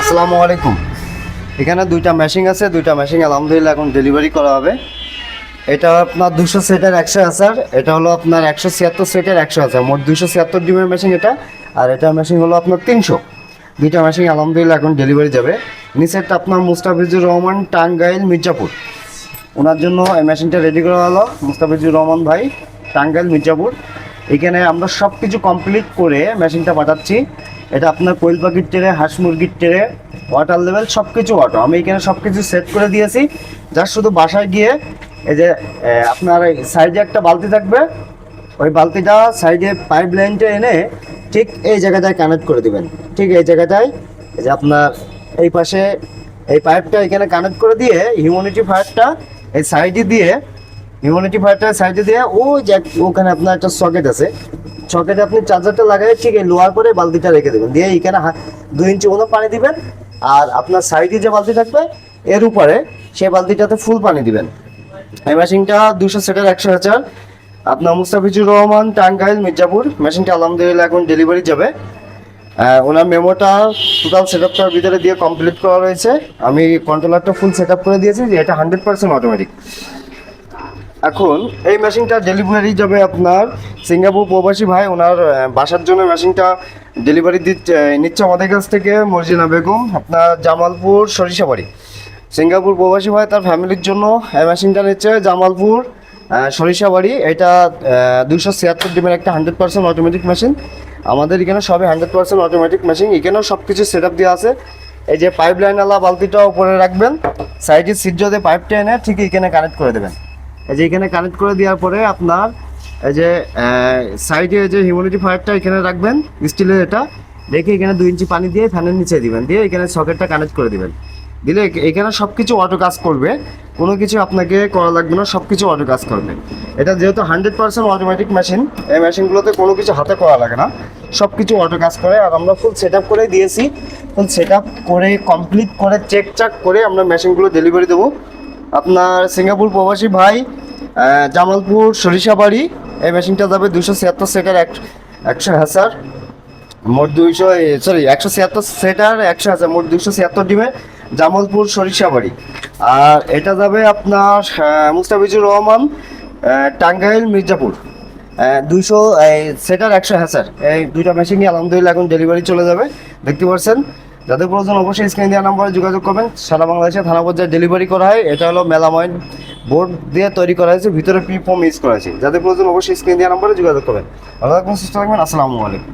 আসসালামু আলাইকুম। এখানে দুইটা মেশিন আছে, দুইটা মেশিন আলহামদুলিল্লাহ এখন ডেলিভারি করা হবে। এটা আপনার 200 সেটের 100,000, এটা হলো আপনার 176 সেটের 100,000, মোট 276 ডিমের মেশিন এটা। আর এটা মেশিন হলো আপনার 300। দুইটা মেশিন আলহামদুলিল্লাহ এখন ডেলিভারি যাবে। নিচেরটা আপনার মুস্তাফিজুর রহমান, টাঙ্গাইল, মির্জাপুর। ওনার জন্য এই মেশিনটা রেডি করা হলো, মুস্তাফিজুর রহমান ভাই, টাঙ্গাইল, মির্জাপুর। এখানে আমরা সব কিছু কমপ্লিট করে মেশিনটা পাঠাচ্ছি। এটা আপনার কোয়েল পাখির ট্রে, হাঁস মুরগির ট্রে, ওয়াটার লেভেল সব কিছু অটো। আমি এখানে সব কিছু সেট করে দিয়েছি। যার শুধু বাসায় গিয়ে এই যে আপনার সাইডে একটা বালতি থাকবে, ওই বালতিটা সাইডে পাইপ লাইনটা এনে ঠিক এই জায়গাটায় কানেক্ট করে দিবেন। ঠিক এই জায়গাটায় এই যে আপনার এই পাশে এই পাইপটা এখানে কানেক্ট করে দিয়ে হিউম্যানিটি ফায়ারটা এই সাইডে দিয়ে সাইডে দিয়ে ওই যে ওখানে আপনার একটা সকেট আছে, সকেটে আপনি চার্জারটা লাগাই ঠিক এই লোয়ার করে বালতিটা রেখে দেবেন। দিয়ে এইখানে 2 ইঞ্চি মতো পানি দিবেন। আর আপনার সাইডে যে বালতি থাকবে এর উপরে সেই বালতিটাতে ফুল পানি দিবেন। এই মেশিনটা 200 সেটের 100,000, আপনার মুস্তাফিজুর রহমান, টাঙ্গাইল, মির্জাপুর। মেশিনটা আলহামদুলিল্লাহ এখন ডেলিভারি যাবে। ওনার মেমোটা টোটাল সেট আপটার ভিতরে দিয়ে কমপ্লিট করা রয়েছে। আমি কন্ট্রোলারটা ফুল সেট আপ করে দিয়েছি যে এটা 100% অটোমেটিক। এখন এই মেশিনটা ডেলিভারি যাবে আপনার সিঙ্গাপুর প্রবাসী ভাই, ওনার বাসার জন্য মেশিনটা ডেলিভারি নিচ্ছে আমাদের কাছ থেকে মর্জিনা বেগম, আপনার জামালপুর সরিষাবাড়ি। সিঙ্গাপুর প্রবাসী ভাই তার ফ্যামিলির জন্য এই মেশিনটা নিচ্ছে জামালপুর সরিষাবাড়ি। এটা 276 ডিমের একটা 100% অটোমেটিক মেশিন। আমাদের এখানে সবই 100% অটোমেটিক মেশিন। এখানেও সব কিছু সেট আপ দেওয়া আছে। এই যে পাইপ লাইনওয়ালা বালতিটা উপরে রাখবেন, সাইডে সিট যদি পাইপটা এনে ঠিক এখানে কানেক্ট করে দেবেন। এই যে এখানে কানেক্ট করে দেওয়ার পরে আপনার এই যে সাইডে যে হিউম্যানিটি ফায়ারটা এখানে রাখবেন, স্টিলের এটা রেখে এখানে 2 ইঞ্চি পানি দিয়ে ফ্যানের নিচে দিবেন, দিয়ে এখানে সকেটটা কানেক্ট করে দিবেন। দিলে এখানে সব কিছু অটো কাজ করবে, কোনো কিছু আপনাকে করা লাগবে না, সব কিছু অটো কাজ করবে। এটা যেহেতু 100% অটোমেটিক মেশিন, এই মেশিনগুলোতে কোনো কিছু হাতে করা লাগে না, সব কিছু অটো কাজ করে। আর আমরা ফুল সেট আপ করে দিয়েছি, ফুল সেট আপ করে কমপ্লিট করে চেক চাক করে আমরা মেশিনগুলো ডেলিভারি দেবো। আপনার সিঙ্গাপুর প্রবাসী ভাই জামালপুর সরিষাবাড়ি, এই মেশিনটা যাবে 276 সেটের 100,000, মোট 176 সেটার 100,000, মোট 276 ডিমে, জামালপুর সরিষাবাড়ি। আর এটা যাবে আপনার মুস্তাফিজুর রহমান, টাঙ্গাইল, মির্জাপুর, 200 সেটার 100,000। এই দুইটা মেশিনই আলহামদুলিল্লাহ এখন ডেলিভারি চলে যাবে। দেখতে পাচ্ছেন, যাদের প্রয়োজন অবশ্যই স্ক্রিনে দেওয়া নম্বরে যোগাযোগ করবেন। সারা বাংলাদেশে থানা পর্যায়ে ডেলিভারি করা হয়। এটা হলো মেলামাইন বোর্ড দিয়ে তৈরি করা হয়েছে, ভিতরে পি ফোম ইউজ করা হয়েছে। যাদের প্রয়োজন অবশ্যই স্ক্রিনে দেওয়া নম্বরে যোগাযোগ করবেন। ভালো থাকবেন, সুস্থ থাকবেন। আসসালামু আলাইকুম।